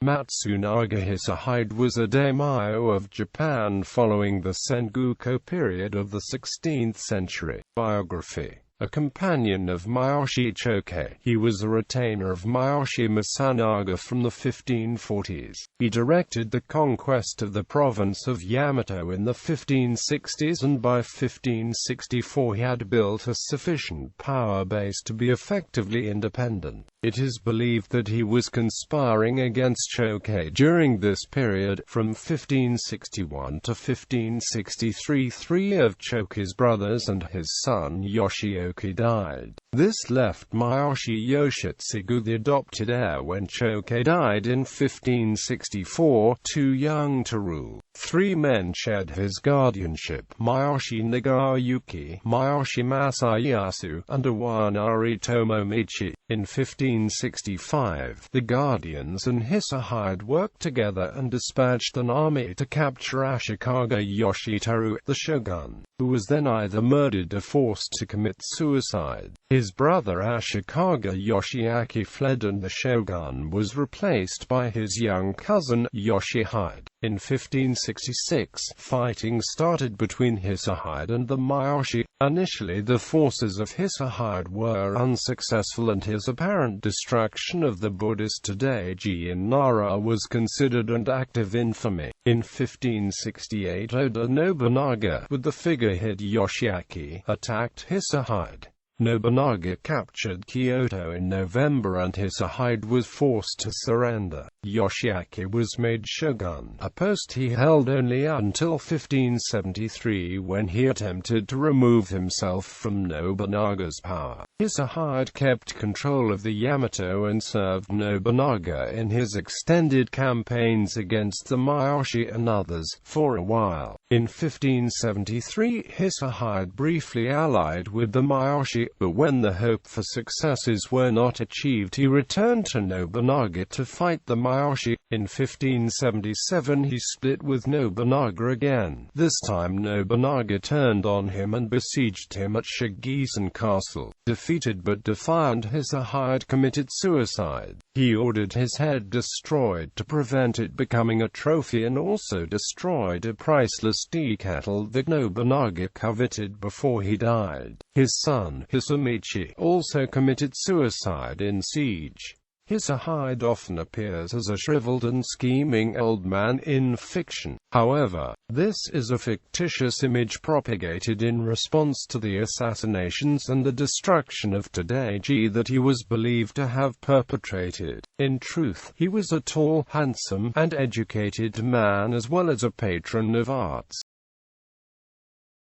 Matsunaga Hisahide was a daimyo of Japan following the Sengoku period of the 16th century. Biography. A companion of Miyoshi Chokei, he was a retainer of Miyoshi Matsunaga from the 1540s. He directed the conquest of the province of Yamato in the 1560s, and by 1564 he had built a sufficient power base to be effectively independent. It is believed that he was conspiring against Chokei during this period. From 1561 to 1563, three of Chokei's brothers and his son Yoshioki died. This left Miyoshi Yoshitsugu the adopted heir when Chokei died in 1564, too young to rule. Three men shared his guardianship: Miyoshi Nagayuki, Miyoshi Masayasu, and Iwanari Tomomichi. In 1565, the guardians and Hisahide worked together and dispatched an army to capture Ashikaga Yoshiteru, the shogun, who was then either murdered or forced to commit suicide. His brother Ashikaga Yoshiaki fled and the shogun was replaced by his young cousin Yoshihide. In 1566, fighting started between Hisahide and the Miyoshi. Initially, the forces of Hisahide were unsuccessful, and his apparent destruction of the Buddhist Daiji in Nara was considered an act of infamy. In 1568, Oda Nobunaga, with the figurehead Yoshiaki, attacked Hisahide. Nobunaga captured Kyoto in November and Hisahide was forced to surrender. Yoshiaki was made shogun, a post he held only until 1573, when he attempted to remove himself from Nobunaga's power. Hisahide kept control of the Yamato and served Nobunaga in his extended campaigns against the Miyoshi and others, for a while. In 1573, Hisahide briefly allied with the Miyoshi, but when the hope for successes were not achieved, he returned to Nobunaga to fight the Miyoshi. In 1577 he split with Nobunaga again. This time Nobunaga turned on him and besieged him at Shigisen Castle. Defeated but defiant, Hisahide committed suicide. He ordered his head destroyed to prevent it becoming a trophy, and also destroyed a priceless tea kettle that Nobunaga coveted before he died. His son, Hisamichi, also committed suicide in siege. Hisahide often appears as a shriveled and scheming old man in fiction. However, this is a fictitious image propagated in response to the assassinations and the destruction of Daiji that he was believed to have perpetrated. In truth, he was a tall, handsome, and educated man, as well as a patron of arts.